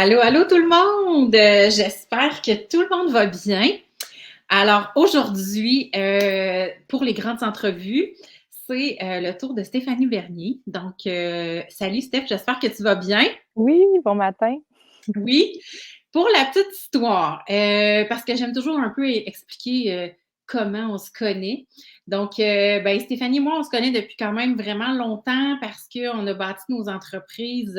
Allô, allô tout le monde! J'espère que tout le monde va bien. Alors aujourd'hui, pour les grandes entrevues, c'est le tour de Stéphanie Bernier. Donc, salut Steph, j'espère que tu vas bien. Oui, bon matin. Oui. Pour la petite histoire, parce que j'aime toujours un peu expliquer comment on se connaît. Donc, ben, Stéphanie et moi, on se connaît depuis quand même vraiment longtemps parce qu'on a bâti nos entreprises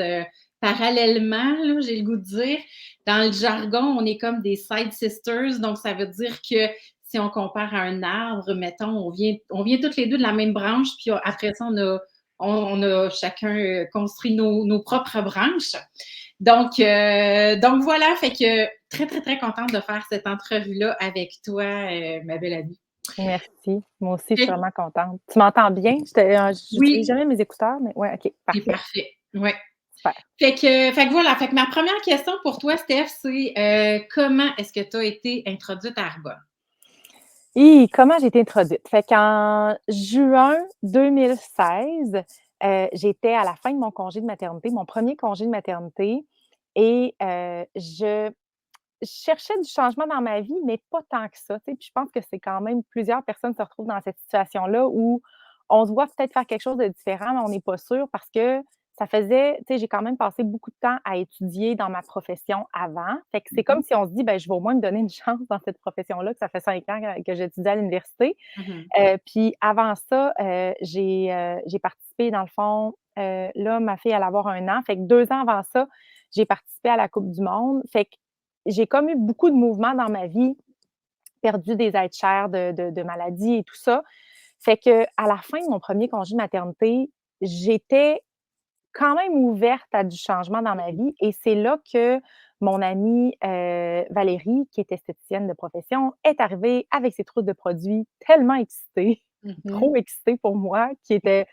parallèlement, là, j'ai le goût de dire. Dans le jargon, on est comme des side sisters. Donc, ça veut dire que si on compare à un arbre, mettons, on vient toutes les deux de la même branche, puis après ça, on a chacun construit nos propres branches. Donc voilà, fait que très, très, très contente de faire cette entrevue-là avec toi, ma belle amie. Merci. Moi aussi, je suis Fait- vraiment contente. Tu m'entends bien? J'utilise oui, jamais mes écouteurs, mais ouais, OK, c'est parfait, parfait. Ouais. super. Fait que voilà, fait que ma première question pour toi, Steph, c'est comment est-ce que tu as été introduite à Arbonne? Comment j'ai été introduite? Fait qu'en juin 2016, j'étais à la fin de mon congé de maternité, mon premier congé de maternité et je cherchais du changement dans ma vie, mais pas tant que ça, tu sais. Puis je pense que c'est quand même plusieurs personnes se retrouvent dans cette situation-là où on se voit peut-être faire quelque chose de différent, mais on n'est pas sûr parce que ça faisait, tu sais, j'ai quand même passé beaucoup de temps à étudier dans ma profession avant. Fait que c'est comme Mhm, si on se dit, ben, je vais au moins me donner une chance dans cette profession-là, que ça fait 5 ans que j'étudie à l'université. mhm, Puis avant ça, j'ai participé dans le fond, là, ma fille allait avoir 1 an, fait que 2 ans avant ça, j'ai participé à la coupe du monde. Fait que j'ai comme eu beaucoup de mouvements dans ma vie, perdu des êtres chers de maladie et tout ça. Fait que à la fin de mon premier congé de maternité, j'étais quand même ouverte à du changement dans ma vie et c'est là que mon amie, Valérie, qui est esthéticienne de profession, est arrivée avec ses trousses de produits tellement excitée, mhm, trop excitée pour moi, qui était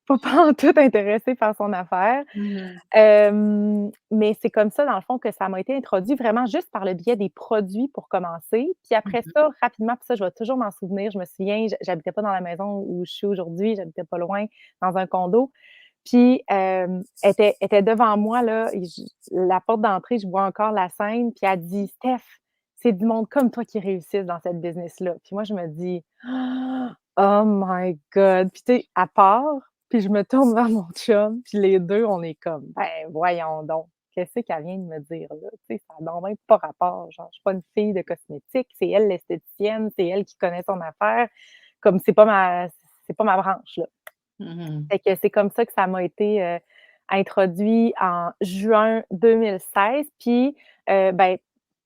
pas pantoute intéressée par son affaire. mhm, Mais c'est comme ça, dans le fond, que ça m'a été introduit vraiment juste par le biais des produits pour commencer. Puis après mhm. ça, rapidement, puis ça, je vais toujours m'en souvenir. Je me souviens, j'habitais pas dans la maison où je suis aujourd'hui, j'habitais pas loin, dans un condo. Puis, elle était devant moi, là, et la porte d'entrée, je vois encore la scène, puis elle dit: «Steph, c'est du monde comme toi qui réussissent dans cette business-là». Puis moi, je me dis: «Oh my God!» Puis tu sais, elle part, puis je me tourne vers mon chum, puis les 2 on est comme: «Ben, voyons donc, qu'est-ce qu'elle vient de me dire là?» Tu sais, ça a donc même pas rapport. Genre, je suis pas une fille de cosmétique, c'est elle l'esthéticienne, c'est elle qui connaît son affaire, comme c'est pas ma branche, là. Mhm. Fait que c'est comme ça que ça m'a été, introduit en juin 2016. Puis, ben,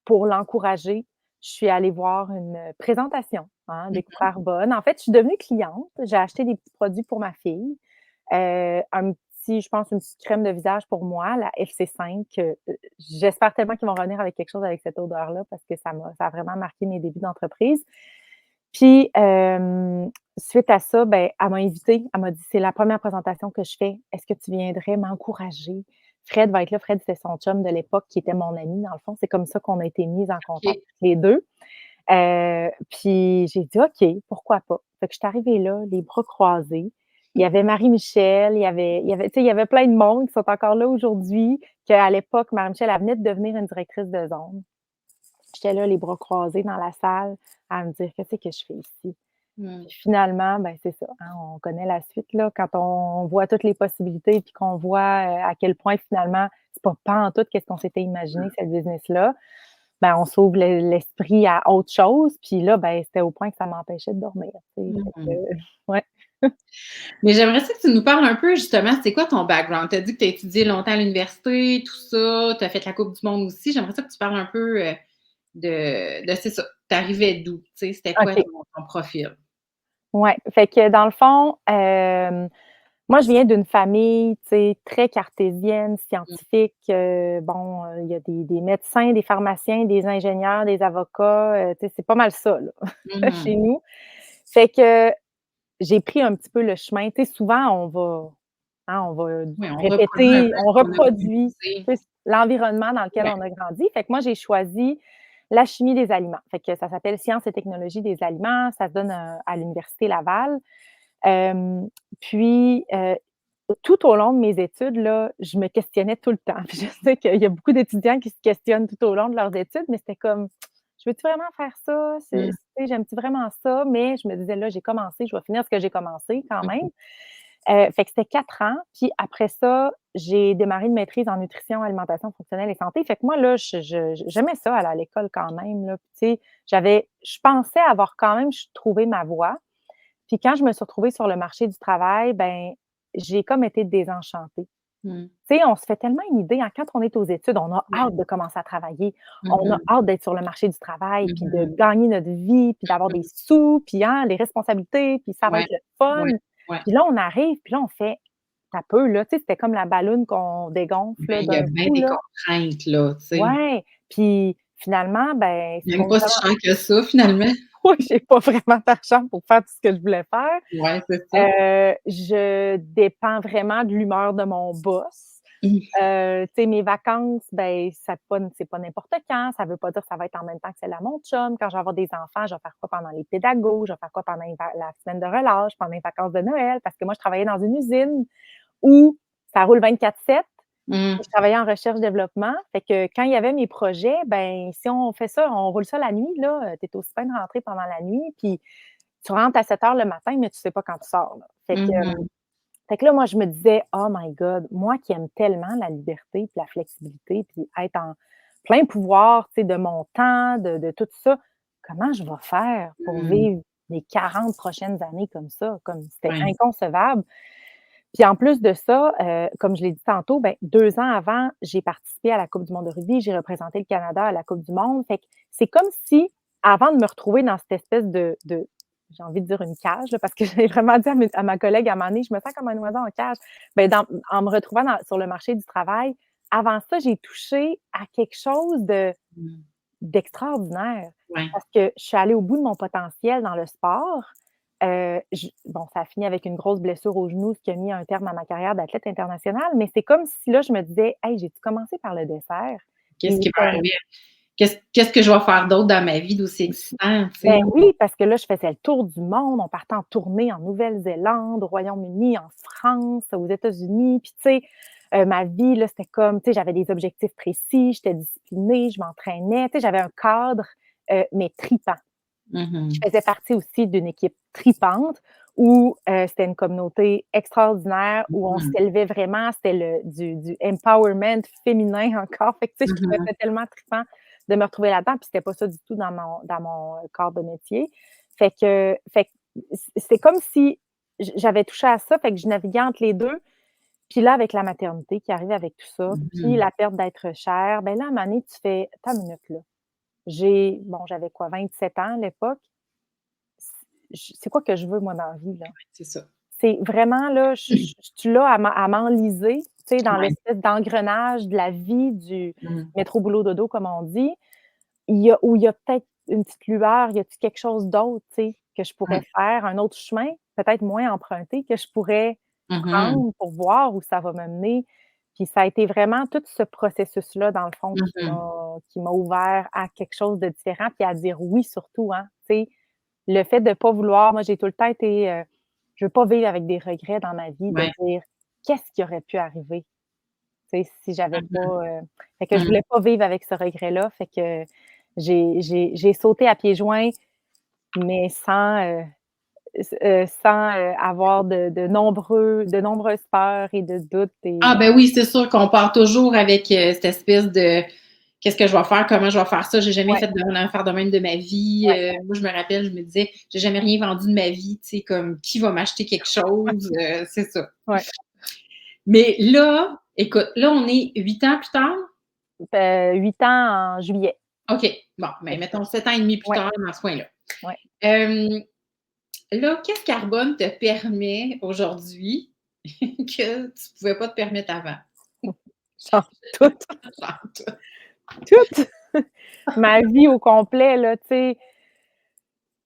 pour l'encourager, je suis allée voir une présentation, hein, Découvrir Arbonne. En fait, je suis devenue cliente. J'ai acheté des petits produits pour ma fille, un petit je pense une petite crème de visage pour moi, la FC5, j'espère tellement qu'ils vont revenir avec quelque chose avec cette odeur-là parce que ça a vraiment marqué mes débuts d'entreprise. Puis, suite à ça, ben, elle m'a invitée. Elle m'a dit: «C'est la première présentation que je fais. Est-ce que tu viendrais m'encourager? Fred va être là». Fred, c'est son chum de l'époque qui était mon ami, dans le fond. C'est comme ça qu'on a été mises en contact OK. toutes les 2. Puis j'ai dit: «OK, pourquoi pas?» Fait que je suis arrivée là, les bras croisés. Il y avait Marie-Michel, il y avait tu sais, il y avait plein de monde qui sont encore là aujourd'hui, qu'à l'époque, Marie-Michel, elle venait de devenir une directrice de zone. J'étais là, les bras croisés dans la salle, à me dire: «Qu'est-ce que je fais ici?» Mhm. Puis finalement, ben, c'est ça, hein, on connaît la suite, là. Quand on voit toutes les possibilités puis qu'on voit, à quel point finalement, c'est pas pantoute qu'est-ce qu'on s'était imaginé cette business-là, ben, on s'ouvre l'esprit à autre chose. Puis là, ben, c'était au point que ça m'empêchait de dormir, tu sais, fait que Mhm. ouais. Mais j'aimerais ça que tu nous parles un peu justement, c'est quoi ton background? Tu as dit que tu as étudié longtemps à l'université, tout ça, tu as fait la Coupe du monde aussi. J'aimerais ça que tu parles un peu de c'est ça, tu arrivais d'où? Tu sais, c'était quoi OK, ton profil? ouais. Fait que dans le fond, moi, je viens d'une famille, tu sais, très cartésienne, Mmh. scientifique. Bon, il y a des médecins, des pharmaciens, des ingénieurs, des avocats, tu sais, c'est pas mal ça, là, chez Mmh. nous. Fait que j'ai pris un petit peu le chemin. Tu sais, souvent, on va Oui, on reproduit un répéter, peu on ce qu'on a vu, reproduit, tu sais. tu sais, l'environnement dans lequel Ouais. on a grandi. Fait que moi, j'ai choisi la chimie des aliments. Fait que ça s'appelle Sciences et technologies des aliments. Ça se donne, à l'université Laval. Hem, puis, tout au long de mes études, là, je me questionnais tout le temps. Puis je sais qu'il y a beaucoup d'étudiants qui se questionnent tout au long de leurs études, mais c'était comme: «Je veux-tu vraiment faire ça? C'est Mmh. tu sais, j'aime-tu vraiment ça?» Mais je me disais: «Là, j'ai commencé, je vais finir ce que j'ai commencé quand Mmh même». mh. Fait que c'était 4 ans, puis après ça, j'ai démarré une maîtrise en nutrition, alimentation fonctionnelle et santé. Fait que moi, là, j'aimais ça aller à l'école quand même, là. Puis tu sais, je pensais avoir quand même trouvé ma voie. Puis quand je me suis retrouvée sur le marché du travail, ben, j'ai comme été désenchantée. Mmh. Tu sais, on se fait tellement une idée, hein, quand on est aux études, on a Ouais. hâte de commencer à travailler, Mmh on a mh. hâte d'être sur le marché du travail, Mmh puis de mh. gagner notre vie, puis d'avoir des Mmh. sous, puis, hein, les responsabilités, puis ça va Ouais. être le fun. Ouais. Ouais. Puis là, on arrive, puis là, on fait: «Ça peut, là», tu sais, c'était comme la balloune qu'on dégonfle, Ben, là, il y a d'un bien coup, des là. contraintes, là, tu sais. Ouais, puis finalement, ben, ce Même qu'on pas si cher que ça, finalement. moi, j'ai pas vraiment d'argent pour faire tout ce que je voulais faire. Ouais, c'est ça. Je dépends vraiment de l'humeur de mon boss. Mmh. Tu sais, mes vacances, ben, c'est pas n'importe quand. Ça veut pas dire que ça va être en même temps que celle à mon chum. Quand je vais avoir des enfants, je vais faire quoi pendant les pédagogues, je vais faire quoi pendant la semaine de relâche, pendant les vacances de Noël, parce que moi, je travaillais dans une usine où ça roule 24/7. Mmh. Je travaillais en recherche-développement. Fait que quand il y avait mes projets, ben, si on fait ça, on roule ça la nuit, là, tu es aussi bien de rentrer pendant la nuit, puis tu rentres à 7 heures le matin, mais tu sais pas quand tu sors, là. Mmh mh. Fait que là, moi, je me disais: «Oh my God, moi qui aime tellement la liberté, puis la flexibilité, puis être en plein pouvoir, tu sais, de mon temps, de tout ça, comment je vais faire pour Mmh. vivre les 40 prochaines années comme ça?» Comme c'était Ouais. inconcevable. Puis en plus de ça, comme je l'ai dit tantôt, ben, 2 ans avant, j'ai participé à la coupe du monde de rugby, j'ai représenté le Canada à la coupe du monde. Fait que c'est comme si, avant de me retrouver dans cette espèce de j'ai envie de dire une cage, là, parce que j'ai vraiment dit à ma collègue à un moment donné: «Je me sens comme un oiseau en cage». Ben, en me retrouvant sur le marché du travail, avant ça, j'ai touché à quelque chose Mmh. d'extraordinaire Ouais. parce que je suis allée au bout de mon potentiel dans le sport. Bon, ça a fini avec une grosse blessure au genou, ce qui a mis un terme à ma carrière d'athlète internationale, mais c'est comme si là, je me disais: «Hey, j'ai-tu commencé par le dessert?» Qu'est-ce Et qui va arriver? Qu'est-ce que je vais faire d'autre dans ma vie d'aussi excitant, tu ben sais? oui, parce que là, je faisais le tour du monde. On partait en tournée en Nouvelle-Zélande, au Royaume-Uni, en France, aux États-Unis. Puis, tu sais, ma vie, là, c'était comme, tu sais, j'avais des objectifs précis, j'étais disciplinée, je m'entraînais. Tu sais, j'avais un cadre, mais tripant. Mmh Je mh. faisais partie aussi d'une équipe tripante où, c'était une communauté extraordinaire, où on Mmh. s'élevait vraiment, c'était du empowerment féminin encore. Fait que, tu sais, je trouvais Mmh. ça tellement trippant de me retrouver là-dedans, puis c'était pas ça du tout dans mon corps de métier. Fait que c'est comme si j'avais touché à ça, fait que je naviguais entre les 2. Puis là, avec la maternité qui arrive avec tout ça, puis Mmh. la perte d'être chère, ben là, à un moment donné, tu fais: «Attends une minute là». J'avais quoi, 27 ans à l'époque. C'est quoi que je veux moi dans la vie, là? C'est ça. C'est vraiment là, je suis là à m'enliser, tu sais, dans Ouais. l'espèce d'engrenage de la vie du Mmh. métro boulot dodo comme on dit. Il y a peut-être une petite lueur, y a-tu quelque chose d'autre, tu sais, que je pourrais Ouais. faire, un autre chemin, peut-être moins emprunté, que je pourrais Mmh mh. prendre pour voir où ça va me mener? Puis ça a été vraiment tout ce processus-là, dans le fond, Mmh mh. qui m'a ouvert à quelque chose de différent, puis à dire oui surtout, hein, tu sais. Le fait de pas vouloir moi, j'ai tout le temps été, je veux pas vivre avec des regrets dans ma vie, de Ouais. dire: «Qu'est-ce qui aurait pu arriver?» Tu sais, si j'avais Mmh mh. pas, fait que je Mmh. voulais pas vivre avec ce regret-là, fait que j'ai sauté à pieds joints, mais sans, avoir de nombreuses peurs et de doutes Ah et ben oui, c'est sûr qu'on part toujours avec, cette espèce de: «Qu'est-ce que je vais faire? Comment je vais faire ça? J'ai jamais ouais, fait une affaire de même de ma vie». ouais, Moi, je me rappelle, je me disais: «J'ai jamais rien vendu de ma vie», tu sais, comme qui va m'acheter quelque chose? C'est ça. ouais. Mais là, écoute, là, on est 8 ans plus tard? 8 ans en juillet. OK, bon, ben, Fait que mettons 7 ans et demi plus ouais, tard dans ce coin-là. ouais, Hem, là, qu'est-ce qu'Arbonne te permet aujourd'hui que tu pouvais pas te permettre avant? genre tout, toute ma vie au complet là, tu sais,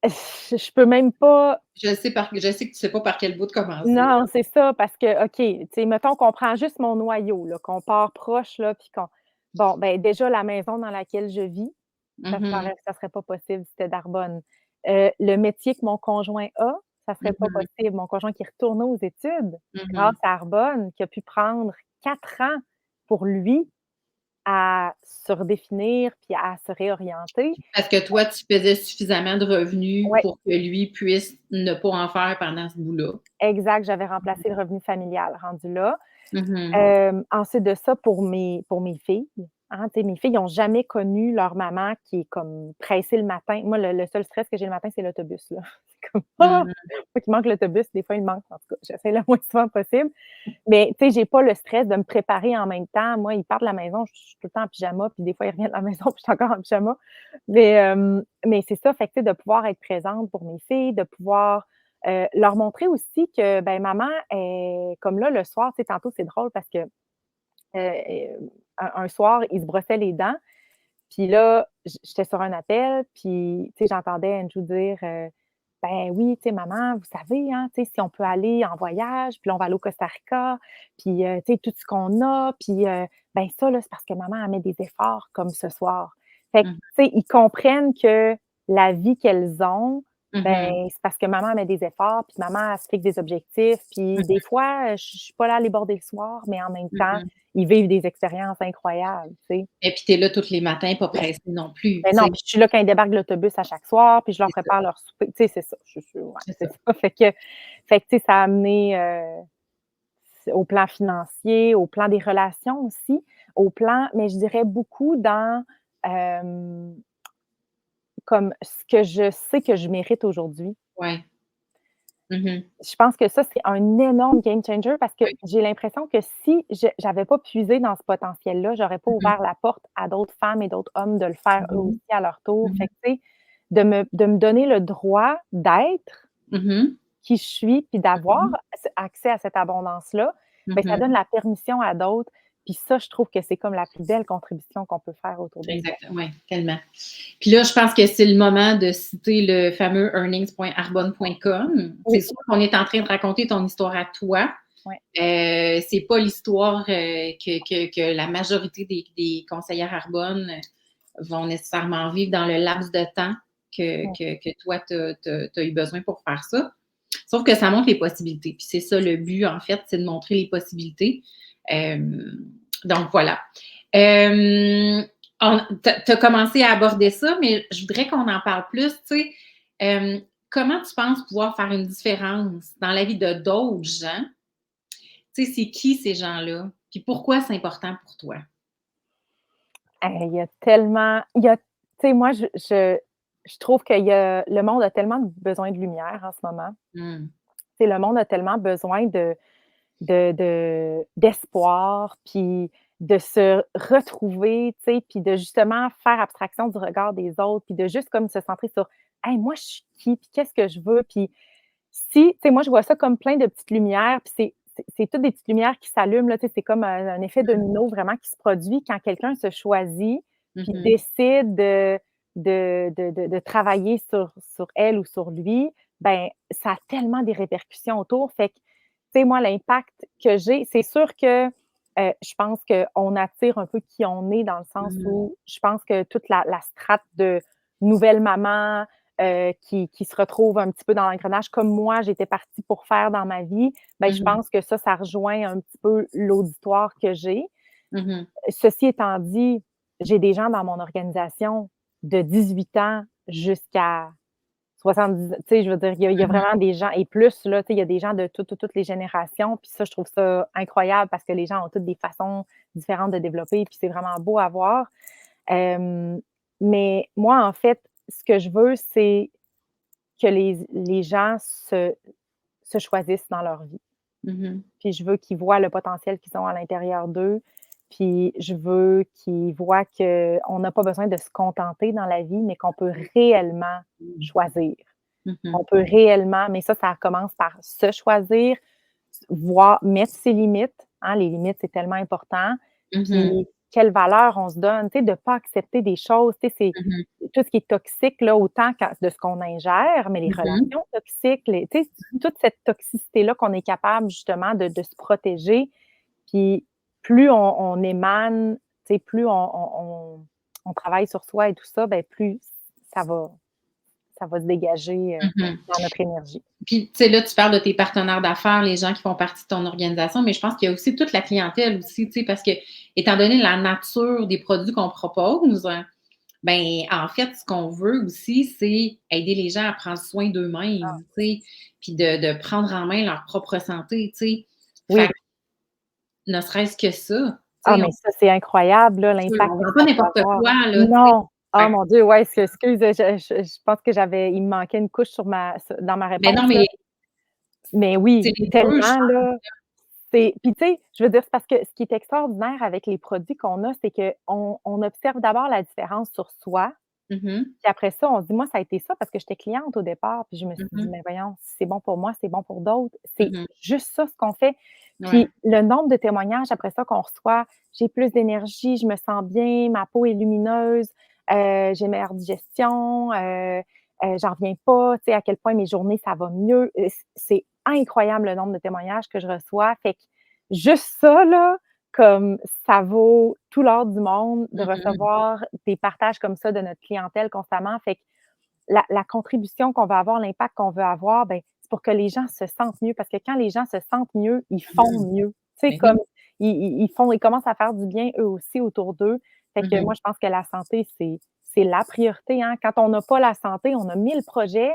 je peux même pas. Je sais que tu sais pas par quel bout de commencer. Non, c'est ça, parce que, OK, tu sais, mettons qu'on prend juste mon noyau, là, qu'on part proche, là, puis qu'on bon, ben, déjà, la maison dans laquelle je vis, Mmh mh. ça serait pas possible si c'était Darbonne. Le métier que mon conjoint a, ça serait pas Mhm. possible. Mon conjoint qui est retourné aux études grâce Mhm. à Arbonne, qui a pu prendre 4 ans pour lui à se redéfinir puis à se réorienter. Parce que toi, tu faisais suffisamment de revenus Ouais, pour que lui puisse ne pas en faire pendant ce bout-là. exact, j'avais remplacé le revenu familial rendu là. Mhm. Ensuite de ça, pour mes filles, hein, tu sais, mes filles n'ont jamais connu leur maman qui est comme pressée le matin. Moi, le seul stress que j'ai le matin, c'est l'autobus, là. C'est comme: «Ah! Mhm. Faut qu'il manque l'autobus». Des fois, il me manque, en tout cas, j'essaie le moins souvent possible. Mais tu sais, j'ai pas le stress de me préparer en même temps. Moi, ils partent de la maison, je suis tout le temps en pyjama, puis des fois, ils reviennent de la maison, puis je suis encore en pyjama. Mais c'est ça, fait que tu sais, de pouvoir être présente pour mes filles, de pouvoir, leur montrer aussi que, ben maman est comme là, le soir, tu sais, tantôt, c'est drôle parce que, un soir, ils se brossaient les dents, puis là, j'étais sur un appel, puis tu sais, j'entendais Andrew dire, ben oui, tu sais, maman, vous savez, hein, tu sais, si on peut aller en voyage, puis là, on va aller au Costa Rica, puis tu sais, tout ce qu'on a, puis ben ça, là, c'est parce que maman a mis des efforts comme ce soir. Fait que, Mhm. tu sais, ils comprennent que la vie qu'elles ont, ben Mhm. c'est parce que maman met des efforts, puis maman, elle se fixe des objectifs, puis des fois, je suis pas là à les border le soir, mais en même temps, Mhm. ils vivent des expériences incroyables, tu sais. Et puis, tu es là tous les matins, pas pressé non plus, Ben tu non, sais. puis je suis là quand ils débarquent de l'autobus à chaque soir, puis je leur C'est ça, prépare leur souper. Tu sais, c'est ça, je suis ouais, c'est c'est ça. ça. Fait que tu sais, ça a amené, au plan financier, au plan des relations aussi, au plan mais je dirais beaucoup dans, hem, comme ce que je sais que je mérite aujourd'hui. Ouais. Mhm. Je pense que ça, c'est un énorme game changer parce que Oui. j'ai l'impression que si j'avais pas puisé dans ce potentiel-là, j'aurais pas Mhm. ouvert la porte à d'autres femmes et d'autres hommes de le faire eux Mhm. aussi à leur tour. Fait Mhm. que, tu sais, de me donner le droit d'être Mhm. qui je suis, puis d'avoir Mhm. accès à cette abondance-là, ben ça Mhm. donne la permission à d'autres. Puis ça, je trouve que c'est comme la plus belle contribution qu'on peut faire autour des autres. Exactement, ouais, tellement. Puis là, je pense que c'est le moment de citer le fameux earnings.arbonne.com. C'est Oui, sûr qu'on est en train de raconter ton histoire à toi. ouais, C'est pas l'histoire que la majorité des conseillères Arbonne vont nécessairement vivre dans le laps de temps ouais, que toi, tu as eu besoin pour faire ça. Sauf que ça montre les possibilités. Puis c'est ça le but, en fait, c'est de montrer les possibilités. Euh, donc voilà. Euh, tu as commencé à aborder ça, mais je voudrais qu'on en parle plus. Tu sais, comment tu penses pouvoir faire une différence dans la vie de d'autres gens? Tu sais, c'est qui ces gens-là? Puis pourquoi c'est important pour toi? il y a tellement il y a tu sais, moi, je trouve qu'il y a le monde a tellement besoin de lumière en ce moment. Mmh. Tu sais, le monde a tellement besoin d'espoir, puis de se retrouver, tu sais, puis de justement faire abstraction du regard des autres, puis de juste comme se centrer sur: «Hey, moi, je suis qui? Puis qu'est-ce que je veux?» Puis si tu sais, moi, je vois ça comme plein de petites lumières, puis c'est toutes des petites lumières qui s'allument, là, tu sais, c'est comme un effet domino vraiment qui se produit quand quelqu'un se choisit, puis Mmh. décide de travailler sur elle ou sur lui, ben ça a tellement des répercussions autour. Fait que, tu sais, moi, l'impact que j'ai, c'est sûr que, je pense qu'on attire un peu qui on est dans le sens Mmh. où je pense que toute la strate de nouvelle maman, qui se retrouvent un petit peu dans l'engrenage comme moi, j'étais partie pour faire dans ma vie, ben, je Mmh. pense que ça rejoint un petit peu l'auditoire que j'ai. Mmh. Ceci étant dit, j'ai des gens dans mon organisation de 18 ans jusqu'à 70, tu sais, je veux dire, il y a Mmh. vraiment des gens et plus, là, tu sais, il y a des gens de toutes les générations, puis ça, je trouve ça incroyable parce que les gens ont toutes des façons différentes de développer, puis c'est vraiment beau à voir. Hem, mais moi, en fait, ce que je veux, c'est que les gens se choisissent dans leur vie. Mmh. Puis je veux qu'ils voient le potentiel qu'ils ont à l'intérieur d'eux. Puis je veux qu'ils voient qu'on n'a pas besoin de se contenter dans la vie, mais qu'on peut réellement choisir. Mmh. On peut réellement, mais ça commence par se choisir, voir, mettre ses limites, hein, les limites, c'est tellement important. Mmh. Puis quelle valeur on se donne, tu sais, de ne pas accepter des choses, tu sais, c'est Mmh. tout ce qui est toxique, là, autant de ce qu'on ingère, mais les Mmh. relations toxiques, tu sais, toute cette toxicité-là qu'on est capable justement de se protéger. Puis plus on émane, tu sais, plus on travaille sur soi et tout ça, ben plus ça va ça va se dégager, Mmh. dans notre énergie. Puis, tu sais, là, tu parles de tes partenaires d'affaires, les gens qui font partie de ton organisation, mais je pense qu'il y a aussi toute la clientèle aussi, tu sais, parce que, étant donné la nature des produits qu'on propose, ben, en fait, ce qu'on veut aussi, c'est aider les gens à prendre soin d'eux-mêmes, tu sais, puis de prendre en main leur propre santé, tu sais. Fait Oui. que ne serait-ce que ça, tu Ah, sais, mais ça, c'est incroyable, là, l'impact on que vend pas ça peut n'importe avoir. quoi, là, tu sais. Non! Fait Oh que mon Dieu, ouais, excuse, je pense que il me manquait une couche dans ma ben réponse, non, là. mais Mais c'est oui, les 2, je tellement, pense. là. Puis tu sais, je veux dire, c'est parce que ce qui est extraordinaire avec les produits qu'on a, c'est qu'on observe d'abord la différence sur soi, Mmh mh. puis après ça, on se dit: «Moi, ça a été ça parce que j'étais cliente au départ, puis je me suis Mmh dit: mh. "Mais voyons, si c'est bon pour moi, c'est bon pour d'autres"». C'est Mmh. juste ça, ce qu'on fait. Ouais. Puis le nombre de témoignages après ça qu'on reçoit: «J'ai plus d'énergie, je me sens bien, ma peau est lumineuse, j'ai meilleure digestion, j'en reviens pas, tu sais, à quel point mes journées, ça va mieux». C'est incroyable le nombre de témoignages que je reçois. Fait que juste ça, là, comme ça vaut tout l'or du monde de Mmh mh. recevoir des partages comme ça de notre clientèle constamment. Fait que la contribution qu'on va avoir, l'impact qu'on veut avoir, ben, c'est pour que les gens se sentent mieux parce que quand les gens se sentent mieux, ils font Mmh. mieux. Tu sais, Ben oui. comme ils commencent à faire du bien eux aussi autour d'eux. Fait Mmh que mh. moi, je pense que la santé, c'est la priorité, hein. Quand on n'a pas la santé, on a 1000 projets,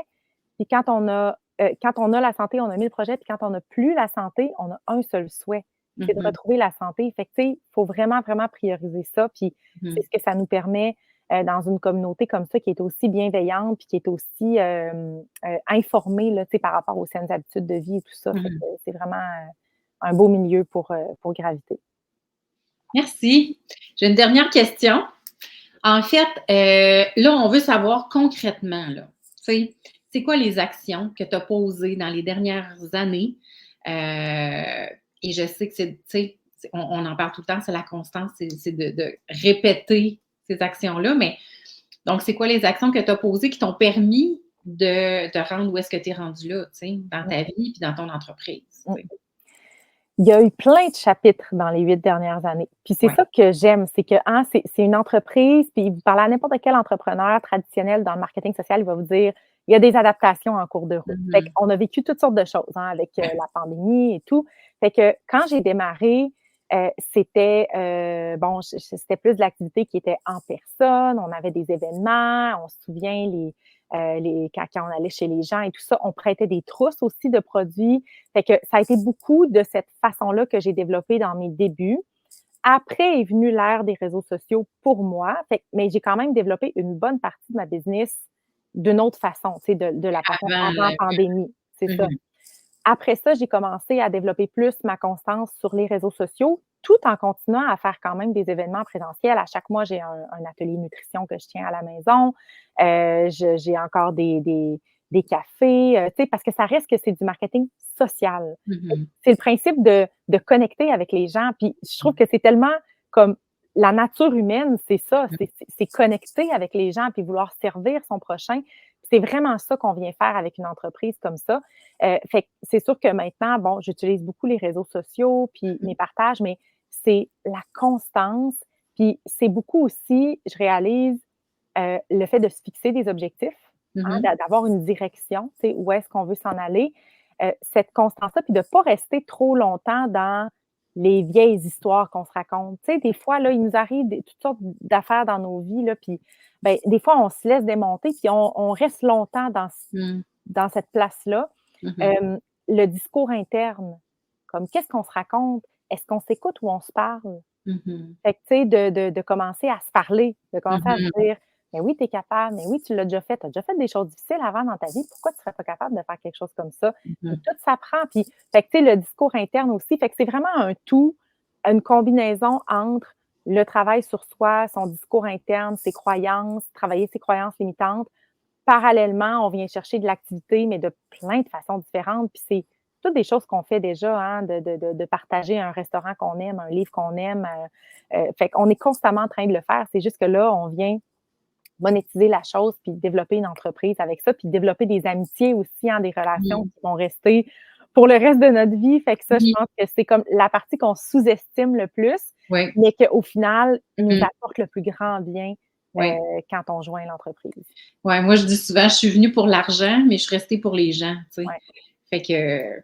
puis quand on a la santé, on a 1000 projets, puis quand on n'a plus la santé, on a un seul souhait, Mmh c'est de mh. retrouver la santé. Fait que, tu sais, il faut vraiment, vraiment prioriser ça, puis c'est Mmh. ce que ça nous permet, dans une communauté comme ça qui est aussi bienveillante puis qui est aussi, informée là, tu sais, par rapport aux saines habitudes de vie et tout ça. Fait Mmh. que c'est vraiment, un beau milieu pour graviter. Merci. J'ai une dernière question. En fait, là, on veut savoir concrètement, là, tu sais, c'est quoi les actions que tu as posées dans les dernières années? Et je sais que c'est, tu sais, on en parle tout le temps, c'est la constance, c'est de répéter ces actions-là, mais donc, c'est quoi les actions que tu as posées qui t'ont permis de te rendre où est-ce que tu es rendu là, tu sais, dans Mmh, ta vie puis dans ton entreprise, mmh. tu sais? Il y a eu plein de chapitres dans les 8 dernières années. Puis c'est Ouais. ça que j'aime, c'est que, hein, c'est une entreprise, puis vous parlez à n'importe quel entrepreneur traditionnel dans le marketing social, il va vous dire: «Il y a des adaptations en cours de route». Fait Mmh. qu'on a vécu toutes sortes de choses, hein, avec, Ouais. la pandémie et tout. Fait que quand j'ai démarré, c'était, bon, c'était plus de l'activité qui était en personne, on avait des événements, on se souvient quand on allait chez les gens et tout ça, on prêtait des trousses aussi de produits. Fait que ça a été beaucoup de cette façon-là que j'ai développé dans mes débuts. Après est venue l'ère des réseaux sociaux pour moi, mais j'ai quand même développé une bonne partie de ma business d'une autre façon, tu sais, de la façon Avant avant le pandémie, c'est ça. Mmh. Après ça, j'ai commencé à développer plus ma constance sur les réseaux sociaux, tout en continuant à faire quand même des événements présentiels. À chaque mois, j'ai un atelier nutrition que je tiens à la maison. J'ai encore des cafés, tu sais, parce que ça reste que c'est du marketing social. Mmh. C'est le principe de connecter avec les gens. Puis je trouve que c'est tellement comme la nature humaine, c'est ça, c'est connecter avec les gens puis vouloir servir son prochain. C'est vraiment ça qu'on vient faire avec une entreprise comme ça. Fait que c'est sûr que maintenant, bon, j'utilise beaucoup les réseaux sociaux puis mes partages, mais c'est la constance. Puis c'est beaucoup aussi, je réalise, le fait de se fixer des objectifs, Mmh hein, mh. d'avoir une direction, tu sais, où est-ce qu'on veut s'en aller. Cette constance-là, puis de ne pas rester trop longtemps dans les vieilles histoires qu'on se raconte. Tu sais, des fois, là, il nous arrive toutes sortes d'affaires dans nos vies, là, puis ben, des fois, on se laisse démonter, puis on reste longtemps Mmh. dans cette place-là. Mmh. Euh, le discours interne, comme qu'est-ce qu'on se raconte? Est-ce qu'on s'écoute ou on se parle? Mmh. Fait que, tu sais, de commencer à se parler, de commencer à Mmh. se dire: «Mais oui, tu es capable, mais oui, tu l'as déjà fait. Tu as déjà fait des choses difficiles avant dans ta vie. Pourquoi tu ne serais pas capable de faire quelque chose comme ça?» Puis Mmh. tout s'apprend. Puis, fait que, tu sais, le discours interne aussi, fait que c'est vraiment un tout, une combinaison entre le travail sur soi, son discours interne, ses croyances, travailler ses croyances limitantes. Parallèlement, on vient chercher de l'activité, mais de plein de façons différentes. Puis c'est toutes des choses qu'on fait déjà, hein, de partager un restaurant qu'on aime, un livre qu'on aime. Fait qu'on est constamment en train de le faire. C'est juste que là, on vient monétiser la chose, puis développer une entreprise avec ça, puis développer des amitiés aussi, hein, des relations Mmh. qui vont rester pour le reste de notre vie. Fait que ça, je Oui. pense que c'est comme la partie qu'on sous-estime le plus, Ouais. mais qu'au final, nous Mmh. apporte le plus grand bien Oui. quand on joint l'entreprise. Ouais, moi, je dis souvent: «Je suis venue pour l'argent, mais je suis restée pour les gens», tu sais? Ouais. Fait que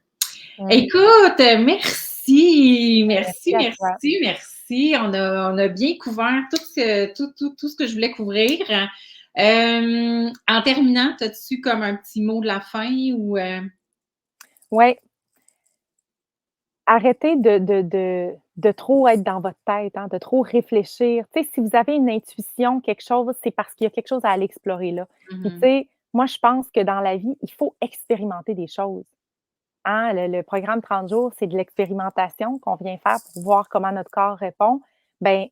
Mmh. écoute, merci, merci, Merci à toi. merci, merci. On a bien couvert tout ce que je voulais couvrir. En terminant, as-tu comme un petit mot de la fin ou Ouais, arrêtez de trop être dans votre tête, hein, de trop réfléchir. Tu sais, si vous avez une intuition, quelque chose, c'est parce qu'il y a quelque chose à aller explorer là. Puis tu mmh sais, moi je pense que dans la vie, il faut expérimenter des choses. Hein, le programme 30 jours, c'est de l'expérimentation qu'on vient faire pour voir comment notre corps répond. Ben,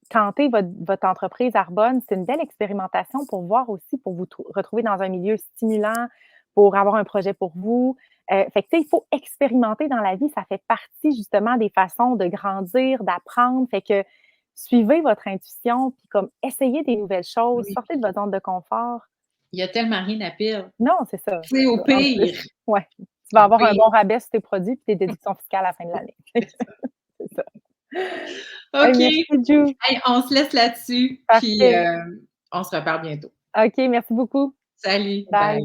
tenter votre entreprise Arbonne, c'est une belle expérimentation pour voir aussi, pour vous retrouver dans un milieu stimulant, pour avoir un projet pour vous. Fait que, tu sais, il faut expérimenter dans la vie. Ça fait partie justement des façons de grandir, d'apprendre. Fait que suivez votre intuition, puis comme essayez des nouvelles choses, Oui, sortez de votre zone de confort. il y a tellement rien à perdre. Non, c'est ça. C'est au En plus, pire, ouais, tu vas au avoir un pire. bon rabais sur tes produits puis tes déductions fiscales à la fin de l'année. C'est ça. Hey, OK. merci Ju. Hey, on se laisse là-dessus, puis, Parfait. on se reparle bientôt. OK, merci beaucoup. Salut, bye. Bye.